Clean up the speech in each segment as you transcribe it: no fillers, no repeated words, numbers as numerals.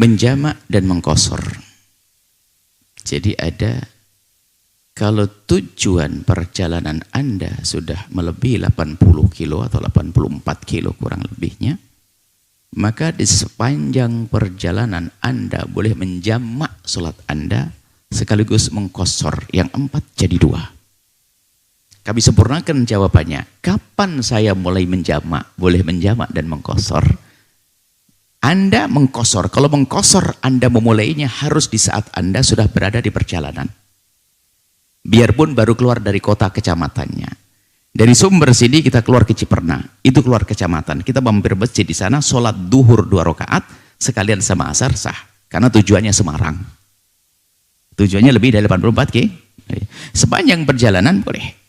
menjamak dan mengqashar. Jadi ada, kalau tujuan perjalanan Anda sudah melebihi 80 kilo atau 84 kilo kurang lebihnya, maka di sepanjang perjalanan Anda boleh menjamak sholat Anda sekaligus mengqashar, yang 4 jadi 2. Kami sempurnakan jawabannya. Kapan saya mulai menjamak, boleh menjamak dan mengqashar? Anda mengqashar. Kalau mengqashar Anda memulainya harus di saat Anda sudah berada di perjalanan. Biarpun baru keluar dari kota kecamatannya. Dari Sumber sini kita keluar ke Ciperna, itu keluar kecamatan. Kita mampir masjid di sana, sholat duhur 2 rakaat sekalian sama asar sah. Karena tujuannya Semarang. Tujuannya lebih dari 84 km. Sepanjang perjalanan boleh.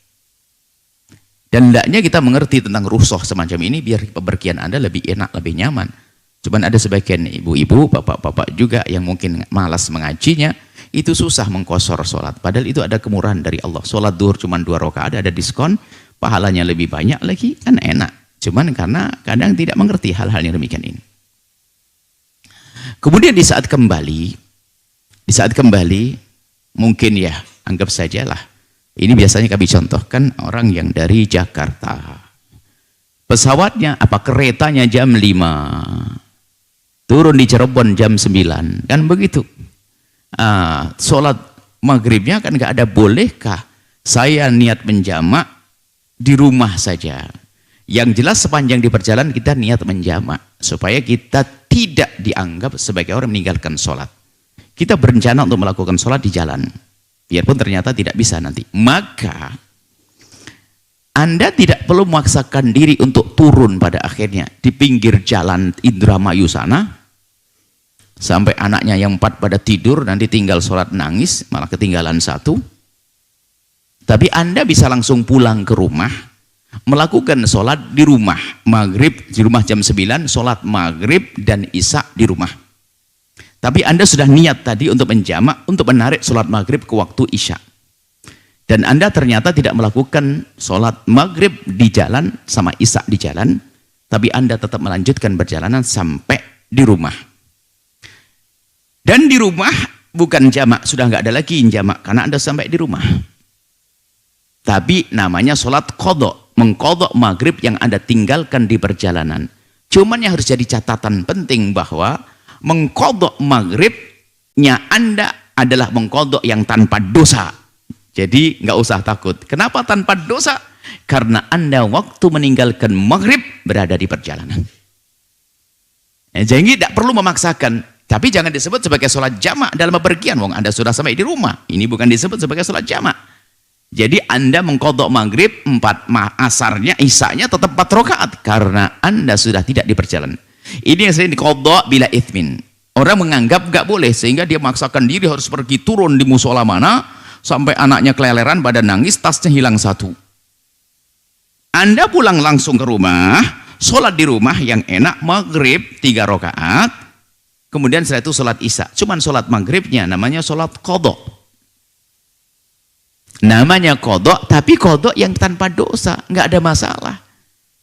Dan hendaknya kita mengerti tentang rukhsah semacam ini biar pepergian Anda lebih enak, lebih nyaman. Cuman ada sebagian ibu-ibu, bapak-bapak juga yang mungkin malas mengajinya, itu susah mengqashar sholat. Padahal itu ada kemurahan dari Allah. Sholat duhur cuma 2 rakaat, ada diskon, pahalanya lebih banyak lagi, kan enak. Cuman karena kadang tidak mengerti hal-hal yang demikian ini. Kemudian di saat kembali, mungkin ya, anggap sajalah, ini biasanya kami contohkan orang yang dari Jakarta. Pesawatnya, keretanya jam 5. Turun di Cirebon jam 9. Kan begitu. Sholat maghribnya kan nggak ada, bolehkah saya niat menjamak di rumah saja? Yang jelas sepanjang di perjalanan kita niat menjamak. Supaya kita tidak dianggap sebagai orang meninggalkan sholat. Kita berencana untuk melakukan sholat di jalan. Biarpun ternyata tidak bisa nanti. Maka Anda tidak perlu memaksakan diri untuk turun pada akhirnya di pinggir jalan Indramayu sana sampai anaknya yang 4 pada tidur, nanti tinggal sholat nangis, malah ketinggalan 1. Tapi Anda bisa langsung pulang ke rumah, melakukan sholat di rumah, maghrib di rumah jam 9, sholat maghrib dan isya di rumah. Tapi Anda sudah niat tadi untuk menjamak, untuk menarik sholat maghrib ke waktu isya. Dan Anda ternyata tidak melakukan sholat maghrib di jalan sama isya di jalan, tapi Anda tetap melanjutkan perjalanan sampai di rumah. Dan di rumah bukan jamak, sudah nggak ada lagi jamak karena Anda sampai di rumah. Tapi namanya sholat qadha, mengqadha maghrib yang Anda tinggalkan di perjalanan. Cuman yang harus jadi catatan penting bahwa mengqadha maghribnya Anda adalah mengqadha yang tanpa dosa. Jadi nggak usah takut. Kenapa tanpa dosa? Karena Anda waktu meninggalkan maghrib berada di perjalanan. Jadi tidak perlu memaksakan. Tapi jangan disebut sebagai sholat jamak dalam bepergian. Wong Anda sudah sampai di rumah. Ini bukan disebut sebagai sholat jamak. Jadi Anda mengqadha maghrib 4, asarnya, isanya tetap 4 rakaat karena Anda sudah tidak di perjalanan. Ini yang sering diqadha bila ithmin. Orang menganggap nggak boleh sehingga dia memaksakan diri harus pergi turun di musola mana sampai anaknya keleleran pada nangis, tasnya hilang 1. Anda pulang langsung ke rumah, sholat di rumah yang enak, maghrib 3 rakaat, kemudian setelah itu sholat isya. Cuman sholat maghribnya namanya sholat qadha. Namanya qadha, tapi qadha yang tanpa dosa, nggak ada masalah.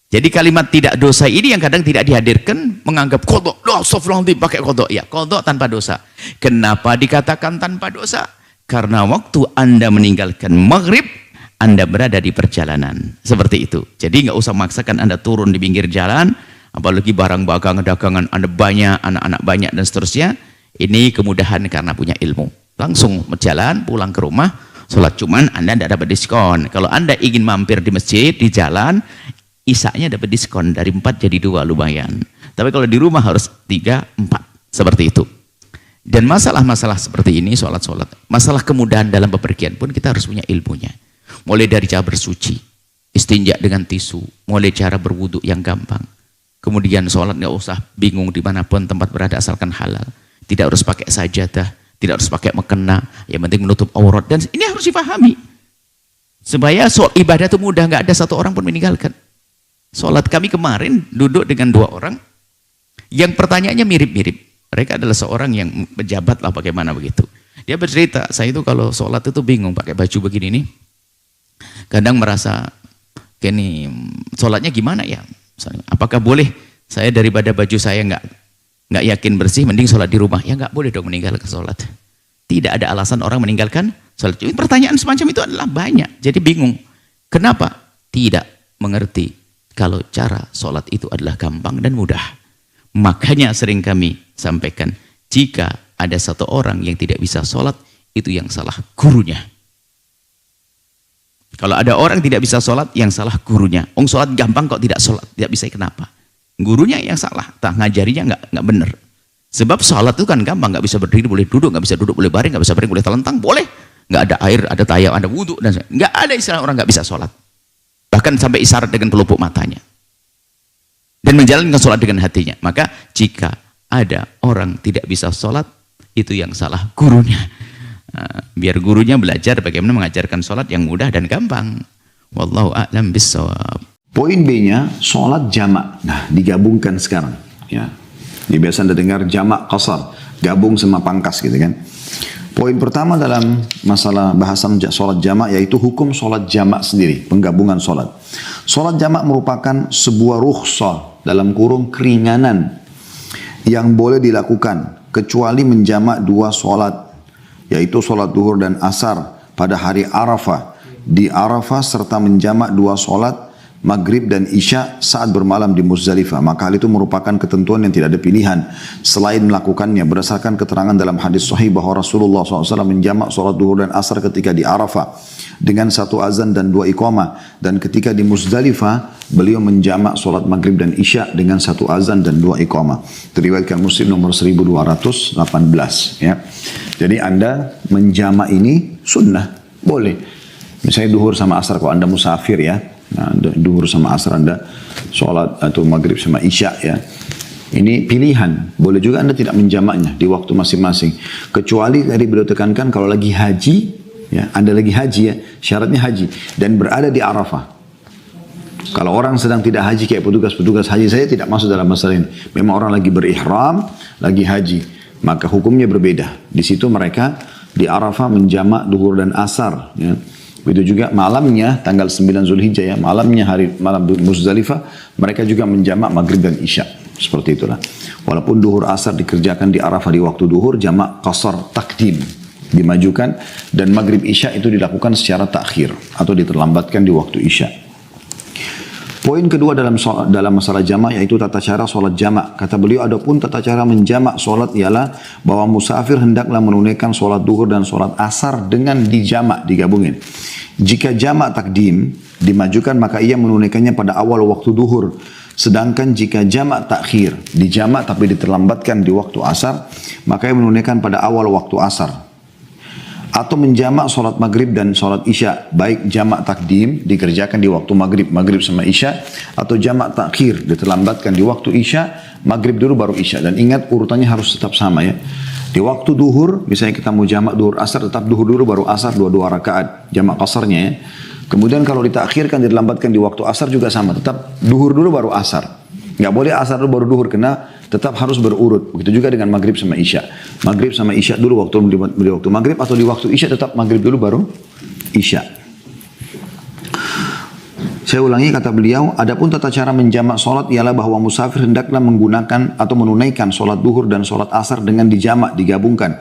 Jadi kalimat tidak dosa ini yang kadang tidak dihadirkan, menganggap qadha, astagfirullahaladzim pakai qadha. Ya, qadha tanpa dosa. Kenapa dikatakan tanpa dosa? Karena waktu Anda meninggalkan maghrib, Anda berada di perjalanan. Seperti itu. Jadi nggak usah memaksakan Anda turun di pinggir jalan, apalagi barang dagangan Anda banyak, anak-anak banyak dan seterusnya. Ini kemudahan karena punya ilmu. Langsung berjalan, pulang ke rumah, sholat. Cuman Anda tidak dapat diskon. Kalau Anda ingin mampir di masjid, di jalan, isaknya dapat diskon dari 4 jadi 2, lumayan. Tapi kalau di rumah harus 3, 4. Seperti itu. Dan masalah-masalah seperti ini, sholat-sholat, masalah kemudahan dalam bepergian pun kita harus punya ilmunya. Mulai dari cara bersuci, istinja dengan tisu, mulai cara berwudu yang gampang. Kemudian sholat nggak usah bingung dimanapun tempat berada asalkan halal. Tidak harus pakai sajadah, tidak harus pakai mukena, yang penting menutup aurat. Dan ini harus dipahami. Supaya sholat ibadah itu mudah, nggak ada satu orang pun meninggalkan. Sholat kami kemarin duduk dengan 2 orang, yang pertanyaannya mirip-mirip. Mereka adalah seorang yang pejabat lah bagaimana begitu. Dia bercerita, saya itu kalau sholat itu bingung pakai baju begini nih. Kadang merasa, gini, sholatnya gimana ya? Apakah boleh saya daripada baju saya nggak nggak yakin bersih, mending sholat di rumah. Ya nggak boleh dong meninggalkan sholat. Tidak ada alasan orang meninggalkan sholat. Pertanyaan semacam itu adalah banyak. Jadi bingung. Kenapa? Tidak mengerti kalau cara sholat itu adalah gampang dan mudah. Makanya sering kami sampaikan, jika ada satu orang yang tidak bisa sholat, itu yang salah gurunya. Kalau ada orang tidak bisa sholat, yang salah gurunya. Sholat gampang kok tidak sholat, tidak bisa, kenapa? Gurunya yang salah, ngajarinya nggak benar. Sebab sholat itu kan gampang, nggak bisa berdiri boleh duduk, nggak bisa duduk boleh baring, nggak bisa baring boleh telentang, boleh. Nggak ada air, ada tayam, ada wudhu, dan nggak ada istilah orang nggak bisa sholat. Bahkan sampai isyarat dengan pelupuk matanya. Dan menjalankan sholat dengan hatinya. Maka jika ada orang tidak bisa sholat, itu yang salah gurunya. Nah, biar gurunya belajar bagaimana mengajarkan sholat yang mudah dan gampang. Wallahu a'lam bishawab. Poin B-nya, sholat jamak. Nah, digabungkan sekarang. Ya. Jadi biasa Anda dengar jamak qasar, gabung sama pangkas gitu kan. Poin pertama dalam masalah bahasan sholat jamak yaitu hukum sholat jamak sendiri, penggabungan sholat. Sholat jamak merupakan sebuah rukhsah, dalam kurung keringanan, yang boleh dilakukan kecuali menjamak dua sholat, yaitu sholat duhur dan asar pada hari Arafah, di Arafah, serta menjamak dua sholat maghrib dan isya saat bermalam di Muzdalifah. Maka hal itu merupakan ketentuan yang tidak ada pilihan selain melakukannya, berdasarkan keterangan dalam hadis sahih bahwa Rasulullah SAW menjamak sholat duhur dan asar ketika di Arafah dengan satu azan dan dua iqamah, dan ketika di Muzdalifah beliau menjamak sholat maghrib dan isya dengan satu azan dan dua iqamah. Diriwayatkan Muslim nomor 1218 ya. Jadi Anda menjamak ini sunnah, boleh. Misalnya duhur sama asar kalau Anda musafir ya. Nah, duhur sama asar Anda sholat atau maghrib sama isya ya. Ini pilihan. Boleh juga Anda tidak menjamaknya di waktu masing-masing. Kecuali tadi beliau tekankan kalau lagi haji, ya, Anda lagi haji ya, syaratnya haji dan berada di Arafah. Kalau orang sedang tidak haji kayak petugas-petugas haji, saya tidak masuk dalam masalah ini. Memang orang lagi berihram, lagi haji, maka hukumnya berbeda. Di situ mereka di Arafah menjamak duhur dan asar ya. Begitu juga malamnya tanggal 9 Zulhijjah ya, malamnya malam Muzdalifah, mereka juga menjamak maghrib dan isya. Seperti itulah. Walaupun duhur asar dikerjakan di Arafah di waktu duhur, jamak qasar takdim dimajukan, dan maghrib isya itu dilakukan secara takhir atau diterlambatkan di waktu isya. Poin kedua dalam masalah jamak yaitu tata cara sholat jamak. Kata beliau, adapun tata cara menjamak sholat ialah bahwa musafir hendaklah menunaikan sholat duhur dan sholat asar dengan dijamak, digabungin. Jika jamak takdim dimajukan, maka ia menunaikannya pada awal waktu duhur. Sedangkan jika jamak takhir dijamak tapi diterlambatkan di waktu asar, maka ia menunaikan pada awal waktu asar. Atau menjamak sholat maghrib dan sholat isya, baik jamak takdim dikerjakan di waktu maghrib sama isya, atau jamak takhir diterlambatkan di waktu isya, maghrib dulu baru isya. Dan ingat urutannya harus tetap sama ya. Di waktu duhur, misalnya kita mau jamak duhur asar, tetap duhur dulu baru asar, dua rakaat jamak qasarnya ya. Kemudian kalau ditakhirkan, dilambatkan di waktu asar juga sama, tetap duhur dulu baru asar. Nggak boleh asar dulu baru duhur, karena tetap harus berurut. Begitu juga dengan maghrib sama isya. Maghrib sama isya dulu di waktu maghrib, atau di waktu isya tetap maghrib dulu baru isya. Saya ulangi kata beliau, adapun tata cara menjamak sholat ialah bahwa musafir hendaklah menggunakan atau menunaikan sholat duhur dan sholat asar dengan dijamak, digabungkan.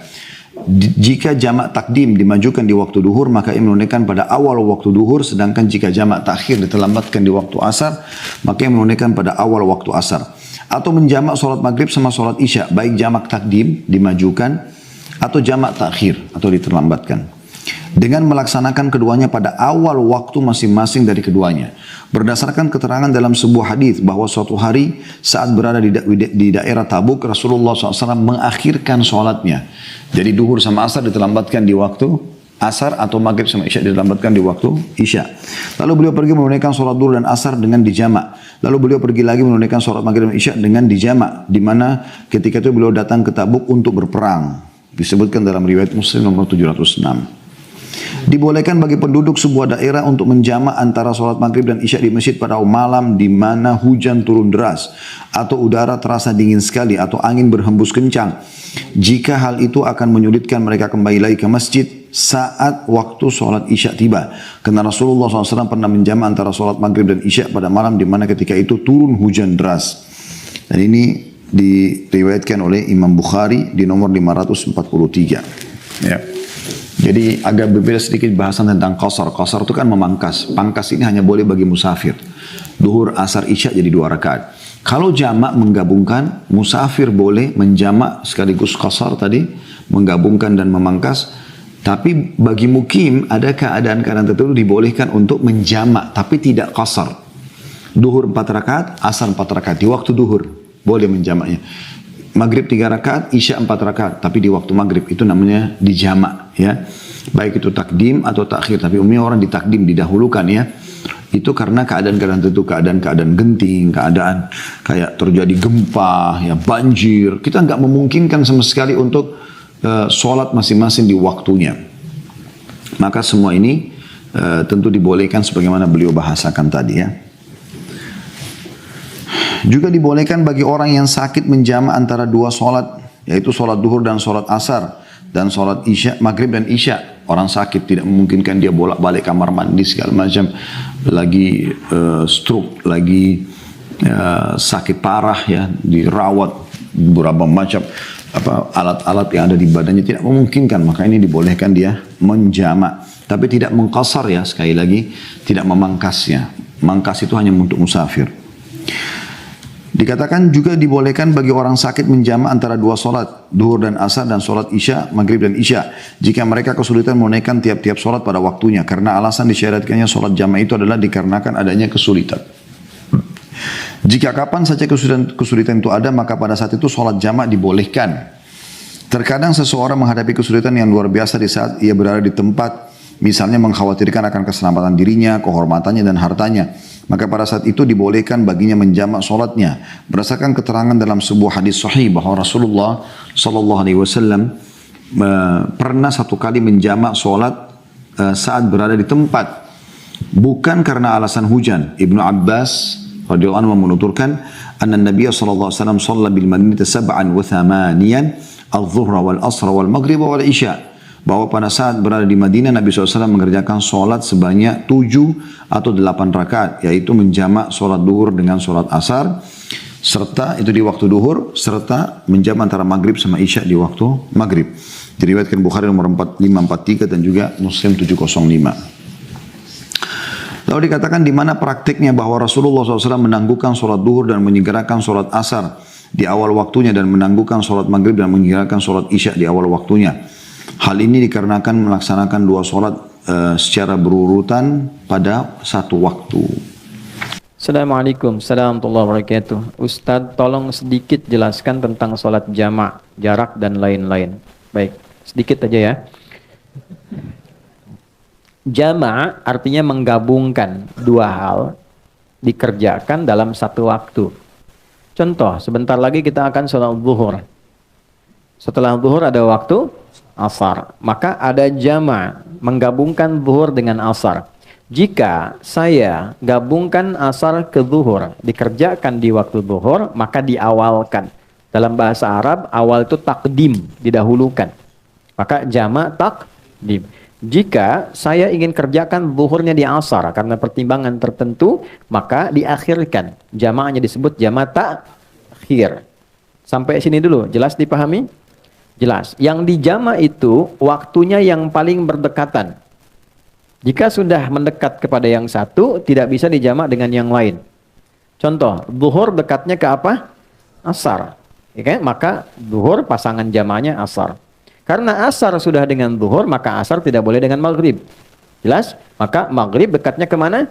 Jika jamak takdim dimajukan di waktu duhur, maka ia menunaikan pada awal waktu duhur, sedangkan jika jamak takhir diterlambatkan di waktu asar, maka ia menunaikan pada awal waktu asar. Atau menjamak sholat maghrib sama sholat isya, baik jamak takdim dimajukan atau jamak takhir atau diterlambatkan, dengan melaksanakan keduanya pada awal waktu masing-masing dari keduanya. Berdasarkan keterangan dalam sebuah hadis bahwa suatu hari saat berada di daerah Tabuk, Rasulullah SAW mengakhirkan sholatnya. Jadi duhur sama asar diterlambatkan di waktu asar, atau maghrib sama isya diterlambatkan di waktu isya. Lalu beliau pergi menunaikan sholat duhur dan asar dengan dijamak. Lalu beliau pergi lagi menunaikan sholat maghrib dan isya dengan dijamak, di mana ketika itu beliau datang ke Tabuk untuk berperang. Disebutkan dalam riwayat Muslim nomor 706. Dibolehkan bagi penduduk sebuah daerah untuk menjamak antara sholat maghrib dan isya di masjid pada malam di mana hujan turun deras, atau udara terasa dingin sekali, atau angin berhembus kencang, jika hal itu akan menyulitkan mereka kembali lagi ke masjid saat waktu sholat isya tiba. Karena Rasulullah SAW pernah menjamak antara sholat maghrib dan isya pada malam di mana ketika itu turun hujan deras. Dan ini diriwayatkan oleh Imam Bukhari di nomor 543. Ya. Jadi agak berbeda sedikit bahasan tentang qasar. Qasar itu kan memangkas. Pangkas ini hanya boleh bagi musafir. Duhur, asar, isya jadi 2 rakaat. Kalau jamak menggabungkan, musafir boleh menjamak sekaligus qasar tadi, menggabungkan dan memangkas. Tapi bagi mukim ada keadaan-keadaan tertentu dibolehkan untuk menjamak, tapi tidak qasar. Duhur 4 rakaat, asar 4 rakaat di waktu duhur boleh menjamaknya. Maghrib 3 rakaat, isya 4 rakaat, tapi di waktu maghrib itu namanya dijamak, ya. Baik itu takdim atau takhir, tapi umumnya orang ditakdim, didahulukan, ya. Itu karena keadaan-keadaan tertentu, keadaan genting, keadaan kayak terjadi gempa, ya, banjir. Kita nggak memungkinkan sama sekali untuk sholat masing-masing di waktunya. Maka semua ini tentu dibolehkan sebagaimana beliau bahasakan tadi, ya. Juga dibolehkan bagi orang yang sakit menjamak antara 2 sholat, yaitu sholat duhur dan sholat asar, dan sholat isya, maghrib dan isya. Orang sakit tidak memungkinkan dia bolak-balik kamar mandi segala macam, lagi stroke, lagi sakit parah, ya, dirawat beberapa macam alat-alat yang ada di badannya tidak memungkinkan, maka ini dibolehkan dia menjamak, tapi tidak mengqasar, ya, sekali lagi tidak memangkasnya. Mangkas itu hanya untuk musafir. Dikatakan juga dibolehkan bagi orang sakit menjamak antara 2 solat, duhur dan asar, dan solat isya, maghrib dan isya, jika mereka kesulitan menunaikan tiap-tiap solat pada waktunya, karena alasan disyariatkannya solat jamak itu adalah dikarenakan adanya kesulitan. Jika kapan saja kesulitan itu ada, maka pada saat itu solat jamak dibolehkan. Terkadang seseorang menghadapi kesulitan yang luar biasa di saat ia berada di tempat, misalnya mengkhawatirkan akan keselamatan dirinya, kehormatannya dan hartanya. Maka pada saat itu dibolehkan baginya menjamak solatnya. Berdasarkan keterangan dalam sebuah hadis sahih bahwa Rasulullah SAW pernah 1 kali menjamak solat saat berada di tempat, bukan karena alasan hujan. Ibnu Abbas radhiyallahu anhu menuturkan, anna Nabiya SAW shalla bil Madinah 7 wa 8 al-zuhra wal asra wal maghrib wal isya. Bahwa pada saat berada di Madinah, Nabi SAW mengerjakan solat sebanyak 7 atau 8 rakaat, yaitu menjamak solat duhur dengan solat asar, serta itu di waktu duhur, serta menjamak antara maghrib sama isya di waktu maghrib. Diriwayatkan Bukhari nomor 4543 dan juga Muslim 705. Lalu dikatakan di mana praktiknya bahwa Rasulullah SAW menangguhkan solat duhur dan menyegerakan solat asar di awal waktunya, dan menangguhkan solat maghrib dan menyegerakan solat isya di awal waktunya. Hal ini dikarenakan melaksanakan 2 solat secara berurutan pada satu waktu. Assalamualaikum warahmatullahi wabarakatuh. Ustadz, tolong sedikit jelaskan tentang solat jamak, jarak dan lain-lain. Baik, sedikit aja ya. Jamak artinya menggabungkan 2 hal dikerjakan dalam satu waktu. Contoh, sebentar lagi kita akan sholat zuhur. Setelah zuhur ada waktu asar, maka ada jamak, menggabungkan zuhur dengan asar. Jika saya gabungkan asar ke zuhur, dikerjakan di waktu zuhur, maka diawalkan. Dalam bahasa Arab, awal itu takdim, didahulukan. Maka jamak takdim. Jika saya ingin kerjakan zuhurnya di asar karena pertimbangan tertentu, maka diakhirkan. Jamaknya disebut jamak takhir. Sampai sini dulu, jelas dipahami? Jelas. Yang dijamak itu waktunya yang paling berdekatan. Jika sudah mendekat kepada yang satu, tidak bisa dijamak dengan yang lain. Contoh, zuhur dekatnya ke apa? Asar. Ya kan? Maka zuhur pasangan jamaknya asar. Karena asar sudah dengan zuhur, maka asar tidak boleh dengan maghrib. Jelas? Maka maghrib dekatnya kemana?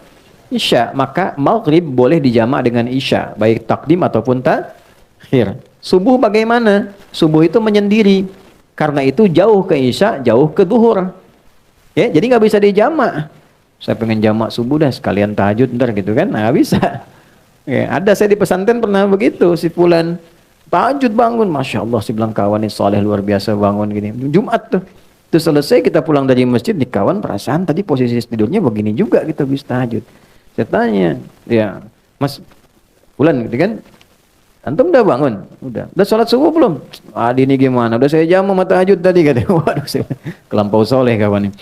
Isya. Maka maghrib boleh dijamak dengan isya, baik takdim ataupun takhir. Subuh bagaimana? Subuh itu menyendiri. Karena itu jauh ke isya, jauh ke zuhur. Ya, jadi nggak bisa dijamak. Saya pengen jamak subuh dah sekalian tahajud ntar gitu kan? Nggak bisa. Ya, ada saya di pesantren pernah begitu, si fulan tahajud bangun, masya Allah, si bilang kawan ini soleh luar biasa bangun gini. Jumat tuh, itu selesai kita pulang dari masjid, di kawan perasaan tadi posisi tidurnya begini juga kita bisa tahajud. Saya tanya, ya Mas fulan gitu kan? Antum udah bangun? Udah sholat subuh belum? Adi ini gimana? Udah saya jamu mata tahajud tadi katanya. Waduh, kelampau soleh kawan ini.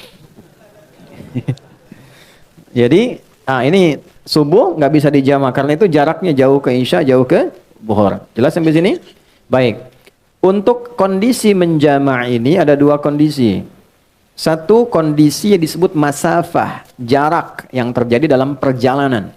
Jadi, ini subuh nggak bisa dijamak karena itu jaraknya jauh ke isya, jauh ke zuhur. Jelas sampai sini? Baik. Untuk kondisi menjama' ini ada dua kondisi. Satu kondisi yang disebut masafah, jarak yang terjadi dalam perjalanan.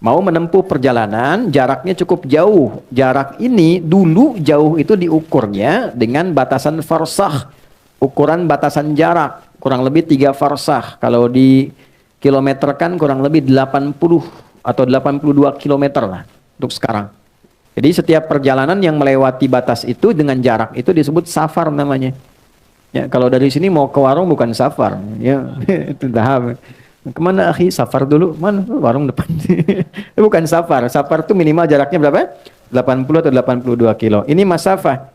Mau menempuh perjalanan, jaraknya cukup jauh. Jarak ini dulu jauh itu diukurnya dengan batasan farsakh. Ukuran batasan jarak, kurang lebih 3 farsakh. Kalau di kilometerkan kurang lebih 80 atau 82 kilometer lah untuk sekarang. Jadi setiap perjalanan yang melewati batas itu dengan jarak itu disebut safar namanya. Ya, kalau dari sini mau ke warung bukan safar. Ya, itu dah. Kemana akhi? Safar dulu. Mana? Warung depan. Bukan safar. Safar itu minimal jaraknya berapa? 80 atau 82 kilo. Ini masafah.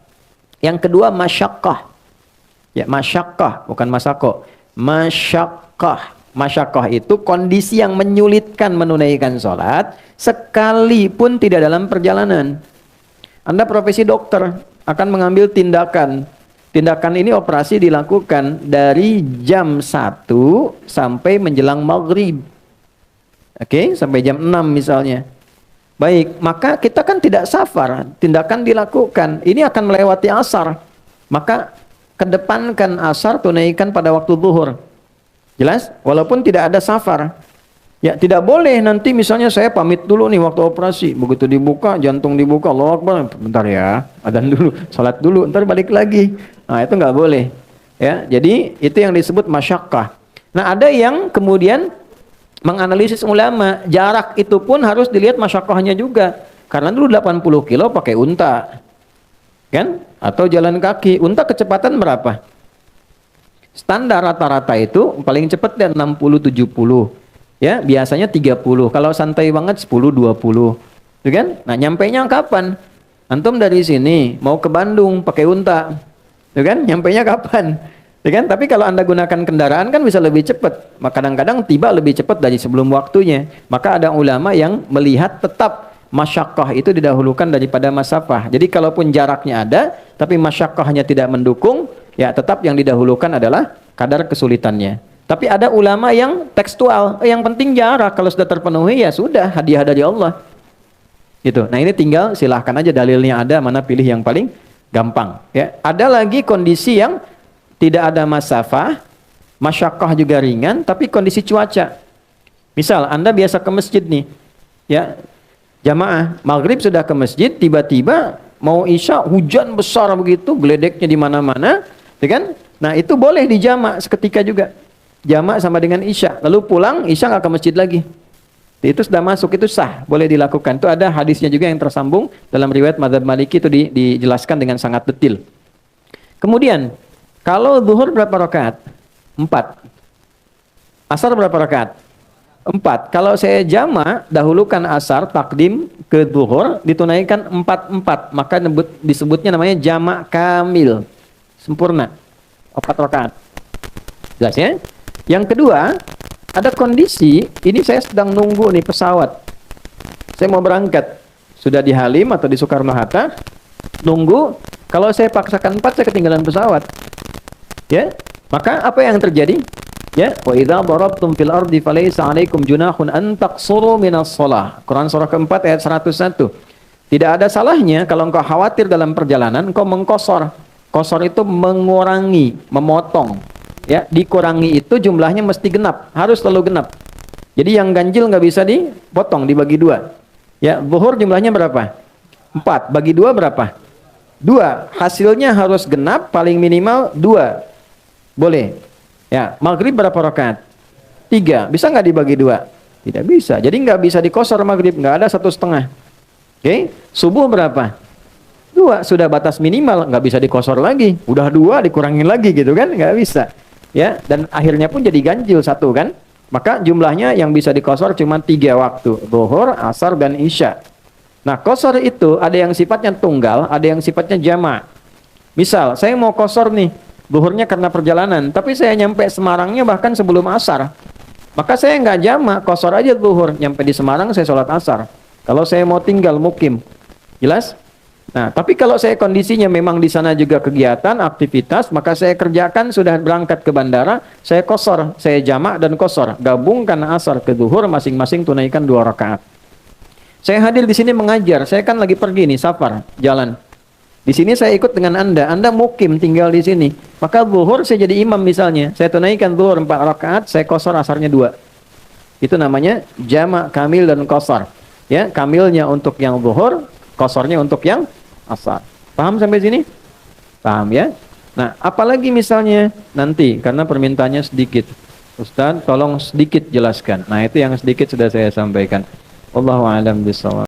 Yang kedua masyaqqah. Ya, masyaqqah. Bukan masako. Masyaqqah. Masyaqqah itu kondisi yang menyulitkan menunaikan sholat sekalipun tidak dalam perjalanan. Anda profesi dokter akan mengambil tindakan. Tindakan ini operasi dilakukan dari jam 1 sampai menjelang maghrib. Oke, sampai jam 6 misalnya. Baik, maka kita kan tidak safar. Tindakan dilakukan. Ini akan melewati asar. Maka kedepankan asar, tunaikan pada waktu zuhur. Jelas? Walaupun tidak ada safar. Ya, tidak boleh nanti misalnya saya pamit dulu nih waktu operasi. Begitu dibuka, jantung dibuka, Allahu Akbar. Bentar ya, adzan dulu, salat dulu, ntar balik lagi. Nah, itu nggak boleh. Ya, jadi itu yang disebut masyaqqah. Nah, ada yang kemudian menganalisis ulama, jarak itu pun harus dilihat masyaqqahnya juga. Karena dulu 80 kilo pakai unta. Kan? Atau jalan kaki. Unta kecepatan berapa? Standar rata-rata itu paling cepat dan 60-70. Ya, biasanya 30. Kalau santai banget 10-20. Gitu kan? Nah, nyampainya kapan? Antum dari sini mau ke Bandung pakai unta. Gitu kan? Nyampainya kapan? Gitu kan? Tapi kalau Anda gunakan kendaraan kan bisa lebih cepat. Maka kadang-kadang tiba lebih cepat dari sebelum waktunya. Maka ada ulama yang melihat tetap masyaqqah itu didahulukan daripada masafah. Jadi kalaupun jaraknya ada, tapi masyaqqahnya tidak mendukung, ya tetap yang didahulukan adalah kadar kesulitannya. Tapi ada ulama yang tekstual, yang penting jarak, kalau sudah terpenuhi ya sudah, hadiah dari Allah. Gitu. Nah, ini tinggal silahkan aja dalilnya ada, mana pilih yang paling gampang. Ya. Ada lagi kondisi yang tidak ada masafah, masyaqqah juga ringan, tapi kondisi cuaca. Misal Anda biasa ke masjid nih, ya jamaah maghrib sudah ke masjid, tiba-tiba mau isya hujan besar begitu, geledeknya di mana-mana, ya kan? Nah, itu boleh dijamak seketika juga. Jamak sama dengan isya, lalu pulang isya nggak ke masjid lagi. Itu sudah masuk, itu sah, boleh dilakukan. Itu ada hadisnya juga yang tersambung dalam riwayat Madzhab Maliki, itu dijelaskan dengan sangat detail. Kemudian, kalau zuhur berapa rakaat? 4. Asar berapa rakaat? 4. Kalau saya jamak, dahulukan asar, takdim ke zuhur, ditunaikan 4-4. Maka disebutnya namanya jamak kamil. Sempurna. 4 rakaat. Jelas ya? Yang kedua, ada kondisi, ini saya sedang nunggu nih pesawat. Saya mau berangkat. Sudah di Halim atau di Soekarno-Hatta, nunggu. Kalau saya paksakan 4, saya ketinggalan pesawat. Ya? Maka apa yang terjadi? Ya, wa idza darabtum fil ardi falaysa 'alaikum junahun an taqsuru minas shalah. Quran surah keempat ayat 101. Tidak ada salahnya kalau engkau khawatir dalam perjalanan engkau mengkosor. Kosor itu mengurangi, memotong. Ya, dikurangi itu jumlahnya mesti genap, harus selalu genap. Jadi yang ganjil nggak bisa dipotong, dibagi 2. Ya, zuhur jumlahnya berapa? 4. Bagi 2 berapa? 2. Hasilnya harus genap, paling minimal 2. Boleh. Ya, maghrib berapa rakaat? 3. Bisa nggak dibagi 2? Tidak bisa. Jadi nggak bisa dikosor maghrib, nggak ada 1,5. Oke? Subuh berapa? 2. Sudah batas minimal, nggak bisa dikosor lagi. Udah 2 dikurangin lagi gitu kan? Nggak bisa. Ya, dan akhirnya pun jadi ganjil 1 kan? Maka jumlahnya yang bisa dikosor cuma 3 waktu, zuhur, asar, dan isya. Nah, kosor itu ada yang sifatnya tunggal, ada yang sifatnya jamak. Misal, saya mau kosor nih, zuhurnya karena perjalanan, tapi saya nyampe Semarangnya bahkan sebelum asar. Maka saya nggak jamak, kosor aja zuhur, nyampe di Semarang saya sholat asar. Kalau saya mau tinggal mukim, jelas? Nah, tapi kalau saya kondisinya memang di sana juga kegiatan, aktivitas, maka saya kerjakan sudah berangkat ke bandara, saya kosor, saya jamak dan kosor, gabungkan asar ke zuhur, masing-masing tunaikan 2 rakaat. Saya hadir di sini mengajar, saya kan lagi pergi nih, safar, jalan. Di sini saya ikut dengan Anda mukim tinggal di sini. Maka zuhur saya jadi imam misalnya. Saya tunaikan zuhur 4 rakaat, saya qashar asarnya 2. Itu namanya jamak kamil dan qashar. Ya, kamilnya untuk yang zuhur, qasharnya untuk yang asar. Paham sampai sini? Paham ya? Nah, apalagi misalnya nanti karena permintaannya sedikit. Ustaz, tolong sedikit jelaskan. Nah, itu yang sedikit sudah saya sampaikan. Wallahu a'lam bishawab.